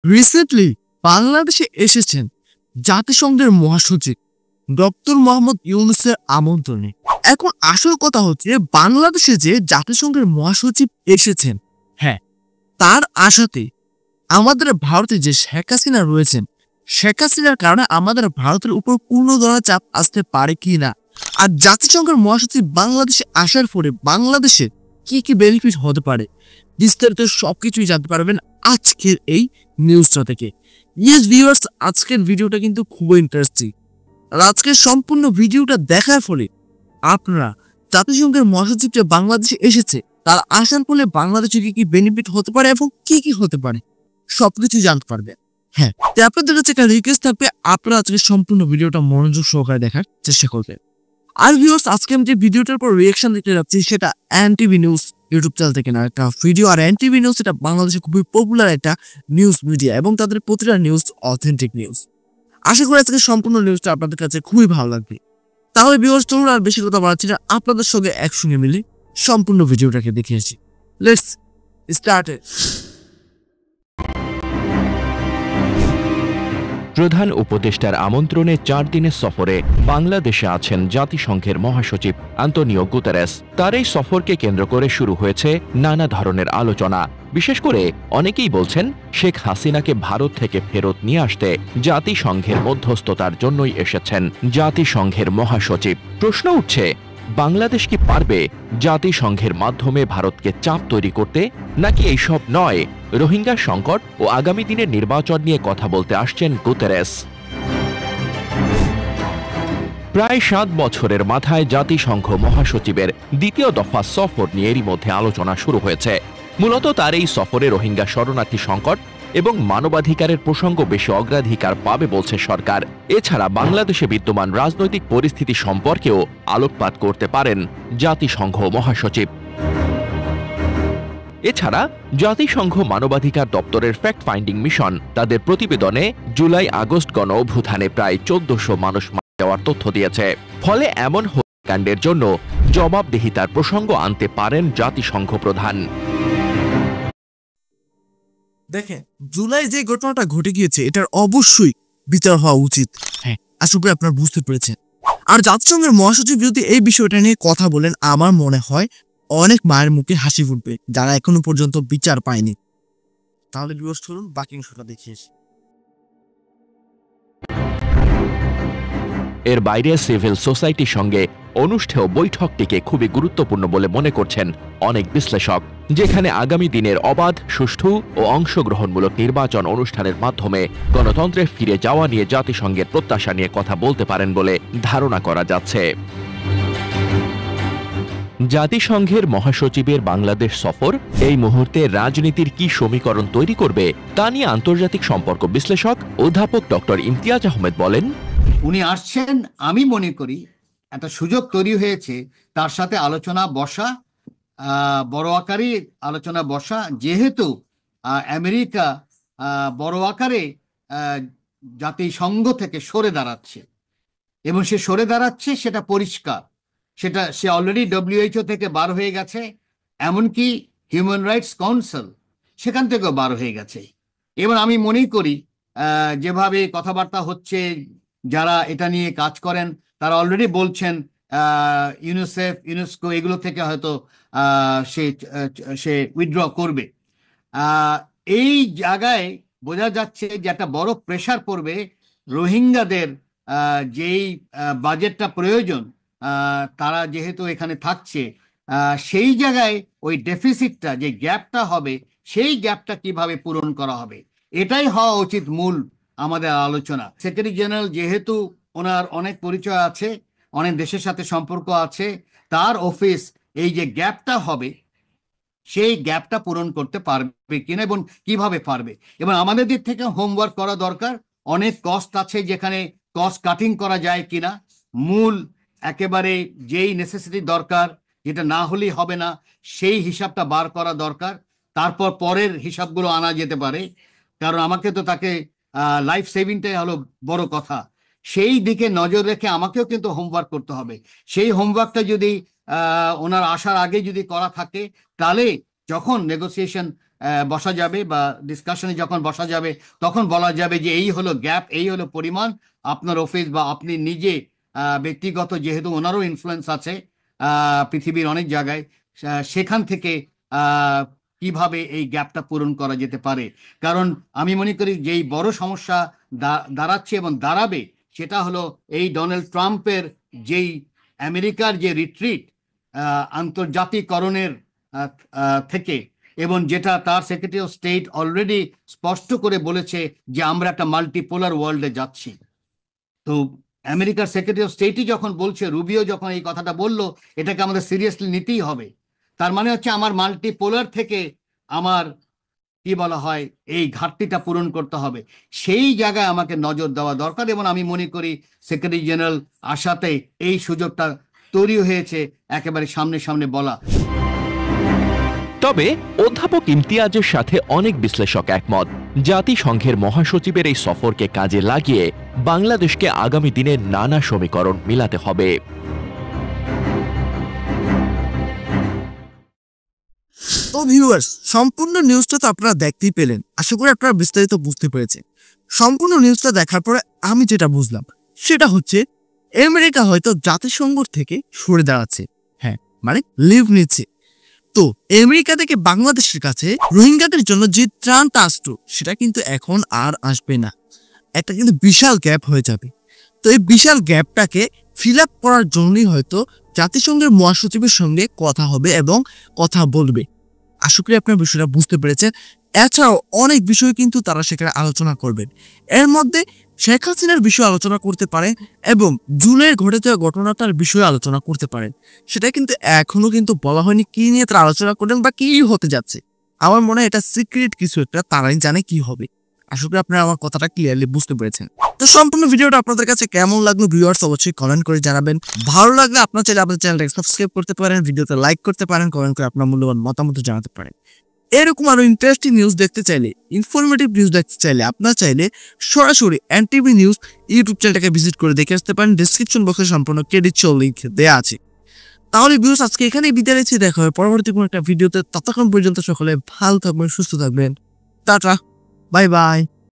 Recently বাংলাদেশে এসেছেন জাতিসংঘের মহাসচিব ডক্টর মোহাম্মদ ইউনূসের আমন্ত্রণে। এখন আসল কথা হচ্ছে বাংলাদেশে যে জাতিসংঘের মহাসচিব এসেছেন, হ্যাঁ, তার আশাতে আমাদের ভারতে যে শেখ হাসিনা রয়েছেন, শেখ হাসিনার কারণে আমাদের ভারতের উপর পূর্ণ ধরনের চাপ আসতে পারে কি না, আর জাতিসংঘের মহাসচিব বাংলাদেশে আসার পরে বাংলাদেশে কি কি বেনিফিট হতে পারে, বিস্তারিত সবকিছুই জানতে পারবেন আজকের এই নিউজটা থেকে। ইয়েস ভিউয়ার্স, আজকের ভিডিওটা কিন্তু খুবই ইন্টারেস্টিং। আর আজকের সম্পূর্ণ ভিডিওটা দেখার ফলে আপনারা জাতিসংঘের মহাসচিব যে বাংলাদেশে এসেছে তার আসার ফলে বাংলাদেশে কি কি বেনিফিট হতে পারে এবং কি কি হতে পারে সবকিছু জানতে পারবেন। হ্যাঁ, তো আপনাদের কাছে একটা রিকোয়েস্ট থাকবে, আপনারা আজকে সম্পূর্ণ ভিডিওটা মনোযোগ সহকারে দেখার চেষ্টা করবেন। আর ভিউয়ার্স, আজকে আমি যে ভিডিওটার পর রিয়াকশন দিতে যাচ্ছি সেটা এনটিভি নিউজ ইউটিউব চ্যানেল থেকে না একটা ভিডিও। আর এনটিভি নিউজ এটা বাংলাদেশে খুবই পপুলার একটা নিউজ মিডিয়া এবং তাদের প্রতিটা নিউজ অথেন্টিক নিউজ। আশা করি আজকে সম্পূর্ণ নিউজটা আপনাদের কাছে খুবই ভালো লাগবে। তাহলে ভিউয়ার্স, চলুন আর বেশি কথা বাড়াচ্ছি না, আপনাদের সঙ্গে একসঙ্গে মিলে সম্পূর্ণ ভিডিওটাকে দেখিয়েছি। Let's start it. প্রধান উপদেষ্টার আমন্ত্রণে 4 দিনের সফরে বাংলাদেশে আছেন জাতিসংঘের মহাসচিব আন্তোনিও গুতেরেস। তার এই সফরকে কেন্দ্র করে শুরু হয়েছে নানা ধরনের আলোচনা। বিশেষ করে অনেকেই বলছেন শেখ হাসিনাকে ভারত থেকে ফেরত নিয়ে আসতে জাতিসংঘের মধ্যস্থতার জন্যই এসেছেন জাতিসংঘের মহাসচিব। প্রশ্ন উঠছে, বাংলাদেশ কি পারবে জাতিসংঘের মাধ্যমে ভারতকে চাপ তৈরি করতে, নাকি এইসব নয়, রোহিঙ্গা সংকট ও আগামী দিনের নির্বাচন নিয়ে কথা বলতে আসছেন গুতেরেস? প্রায় 7 বছরের মাথায় জাতিসংঘ মহাসচিবের দ্বিতীয় দফা সফর নিয়ে এরই মধ্যে আলোচনা শুরু হয়েছে। মূলত তার এই সফরে রোহিঙ্গা শরণার্থী সংকট এবং মানবাধিকারের প্রসঙ্গ বেশি অগ্রাধিকার পাবে বলছে সরকার। এছাড়া বাংলাদেশে বিদ্যমান রাজনৈতিক পরিস্থিতি সম্পর্কেও আলোকপাত করতে পারেন জাতিসংঘ মহাসচিব। এছাড়া জাতিসংঘ মানবাধিকার দপ্তরের ফ্যাক্ট ফাইন্ডিং মিশন তাদের প্রতিবেদনে জুলাই আগস্ট গণ অভ্যুত্থানে প্রায় 1400 মানুষ মারা যাওয়ার তথ্য দিয়েছে। ফলে এমন হত্যাকাণ্ডের জন্য জবাবদিহিতার প্রসঙ্গ আনতে পারেন জাতিসংঘ প্রধান। দেখেন, জুলাই যে ঘটনাটা ঘটে গিয়েছে এটার অবশ্যই বিচার হওয়া উচিত। হ্যাঁ, আশা করি আপনারা বুঝতে পেরেছেন। আর জাতিসংঘের মহাসচিব যদি এই বিষয়টা নিয়ে কথা বলেন, আমার মনে হয় অনেক মায়ের মুখে হাসি ফুটবে যারা এখনো পর্যন্ত বিচার পায়নি। তাহলে ভিউয়ার্স, চলুন বাকি অংশটা দেখিয়েছি। এর বাইরে সিভিল সোসাইটির সঙ্গে অনুষ্ঠেয় বৈঠকটিকে খুবই গুরুত্বপূর্ণ বলে মনে করছেন অনেক বিশ্লেষক, যেখানে আগামী দিনের অবাধ, সুষ্ঠু ও অংশগ্রহণমূলক নির্বাচন অনুষ্ঠানের মাধ্যমে গণতন্ত্রে ফিরে যাওয়া নিয়ে জাতিসংঘের প্রত্যাশা নিয়ে কথা বলতে পারেন বলে ধারণা করা যাচ্ছে। জাতিসংঘের মহাসচিবের বাংলাদেশ সফর এই মুহূর্তে রাজনীতির কি সমীকরণ তৈরি করবে তা নিয়ে আন্তর্জাতিক সম্পর্ক বিশ্লেষক অধ্যাপক ডক্টর ইমতিয়াজ আহমেদ বলেন, উনি আসছেন, আমি মনে করি একটা সুযোগ তৈরি হয়েছে তার সাথে আলোচনা বসা, বড় আকারে আলোচনা বসা, যেহেতু আমেরিকা বড় আকারে জাতিসংঘ থেকে সরে দাঁড়াচ্ছে এবং সে সরে দাঁড়াচ্ছে সেটা পরিষ্কার। সেটা সে অলরেডি WHO থেকে বার হয়ে গেছে, এমনকি হিউম্যান রাইটস কাউন্সিল সেখান থেকেও বার হয়ে গেছে। এবং আমি মনে করি যেভাবে কথাবার্তা হচ্ছে, যারা এটা নিয়ে কাজ করেন তারা অলরেডি বলছেন ইউনিসেফ, ইউনেস্কো এগুলো থেকে হয়তো সে উইথড্র করবে। এই জায়গায় বোঝা যাচ্ছে যে একটা বড় প্রেশার পড়বে রোহিঙ্গাদের যেই বাজেটটা প্রয়োজন, তারা যেহেতু এখানে থাকছে, সেই জায়গায় ওই ডেফিসিটটা, যে গ্যাপটা হবে, সেই গ্যাপটা কিভাবে পূরণ করা হবে, এটাই হওয়া উচিত মূল আমাদের আলোচনা। সেক্রেটারি জেনারেল যেহেতু ওনার অনেক পরিচয় আছে, অনেক দেশের সাথে সম্পর্ক আছে, তার অফিস এই যে গ্যাপটা হবে সেই গ্যাপটা পূরণ করতে পারবে কিনা এবং কিভাবে পারবে। এবং আমাদের দিক থেকে হোমওয়ার্ক করা দরকার। অনেক কস্ট আছে যেখানে কস্ট কাটিং করা যায় কিনা, মূল একেবারে যেই নেসেসিটি দরকার, যেটা না হলেই হবে না, সেই হিসাবটা বার করা দরকার। তারপর পরের হিসাবগুলো আনা যেতে পারে, কারণ আমাকে তো তাকে লাইফ সেভিংটাই হলো বড় কথা। সেই দিকে নজর রেখে আমাকেও কিন্তু হোমওয়ার্ক করতে হবে। সেই হোমওয়ার্কটা যদি ওনার আসার আগে যদি করা থাকে, তাহলে যখন নেগোসিয়েশন বসা যাবে বা ডিসকাশনে যখন বসা যাবে তখন বলা যাবে যে এই হলো গ্যাপ, এই হলো পরিমাণ। আপনার অফিস বা আপনি নিজে ব্যক্তিগত, যেহেতু ওনারও ইনফ্লুয়েন্স আছে পৃথিবীর অনেক জায়গায়, সেখান থেকে কিভাবে এই গ্যাপটা পূরণ করা যেতে পারে। কারণ আমি মনে করি যেই বড় সমস্যা দাঁড়াচ্ছে এবং দাঁড়াবে সেটা হলো এই ডোনাল্ড ট্রাম্পের যেই আমেরিকার যে রিট্রিট আন্তর্জাতিকরণের থেকে, এবং যেটা তার সেক্রেটারি অফ স্টেট অলরেডি স্পষ্ট করে বলেছে যে আমরা একটা মাল্টিপোলার ওয়ার্ল্ডে যাচ্ছি। তো আমেরিকার সেক্রেটারি অফ স্টেটই যখন বলছে, রুবিও যখন এই কথাটা বললো, এটাকে আমাদের সিরিয়াসলি নিতেই হবে। তার মানে হচ্ছে আমার মাল্টিপোলার থেকে আমার কি বলা হয় এই ঘাটতিটা পূরণ করতে হবে, সেই জায়গায় আমাকে নজর দেওয়া দরকার। এবং আমি মনে করি সেক্রেটারি জেনারেল আসাতে এই সুযোগটা তৈরি হয়েছে একেবারে সামনে সামনে বলা। তবে অধ্যাপক ইমতিয়াজের সাথে অনেক বিশ্লেষক একমত, জাতিসংঘের মহাসচিবের এই সফরকে কাজে লাগিয়ে বাংলাদেশকে আগামী দিনে নানা সমীকরণ মিলাতে হবে। তো ভিউয়ার্স, সম্পূর্ণ নিউজটা তো আপনারা দেখতেই পেলেন। আশা করি আপনারা বিস্তারিত বুঝতে পেরেছেন। সম্পূর্ণ নিউজটা দেখার পরে আমি যেটা বুঝলাম সেটা হচ্ছে আমেরিকা হয়তো জাতিসংঘ থেকে সরে দাঁড়াচ্ছে, হ্যাঁ মানে লিভ নিচ্ছে। তো আমেরিকা থেকে বাংলাদেশের কাছে রোহিঙ্গাদের জন্য যে ত্রাণটা আসতো সেটা কিন্তু এখন আর আসবে না। একটা কিন্তু বিশাল গ্যাপ হয়ে যাবে। তো এই বিশাল গ্যাপটাকে ফিল আপ করার জন্যই হয়তো জাতিসংঘের মহাসচিবের সঙ্গে কথা হবে এবং কথা বলবে। আশা করি আপনার বিষয়টা বুঝতে পেরেছেন। এছাড়াও অনেক বিষয় কিন্তু তারা সেখানে আলোচনা করবেন। এর মধ্যে শেখ হাসিনার বিষয়ে আলোচনা করতে পারেন এবং জুনের ঘটে যাওয়া ঘটনাটার বিষয়ে আলোচনা করতে পারেন। সেটা কিন্তু এখনো কিন্তু বলা হয়নি কি নিয়ে তারা আলোচনা করবেন বা কি হতে যাচ্ছে। আমার মনে হয় এটা সিক্রেট কিছু একটা, তারাই জানে কি হবে। আশা করি আপনারা আমার কথাটা ক্লিয়ারলি বুঝতে পেরেছেন। তো সম্পূর্ণ ভিডিওটা আপনাদের কাছে কেমন লাগলো ভিউয়ার্স অবশ্যই কমেন্ট করে জানাবেন। ভালো লাগলে আপনার চাইলে আমাদের চ্যানেলটাকে সাবস্ক্রাইব করতে পারেন, ভিডিওতে লাইক করতে পারেন, কমেন্ট করে আপনার মূল্যবান মতামত জানাতে পারেন। এরকম আরো ইন্টারেস্টিং নিউজ দেখতে চাইলে, ইনফরমেটিভ নিউজ দেখতে চাইলে আপনারা চাইলে সরাসরি এনটিভি নিউজ ইউটিউব চ্যানেলটাকে ভিজিট করে দেখে আসতে পারেন। ডিসক্রিপশন বক্সে সম্পূর্ণ ক্রেডিট লিংক দেওয়া আছে। তাহলে ভিউয়ার্স আজকে এখানেই বিদায় নিচ্ছি। দেখা হবে পরবর্তী কোনো একটা ভিডিওতে। ততক্ষণ পর্যন্ত সকলে ভালো থাকবেন, সুস্থ থাকবেন। Tata, bye bye.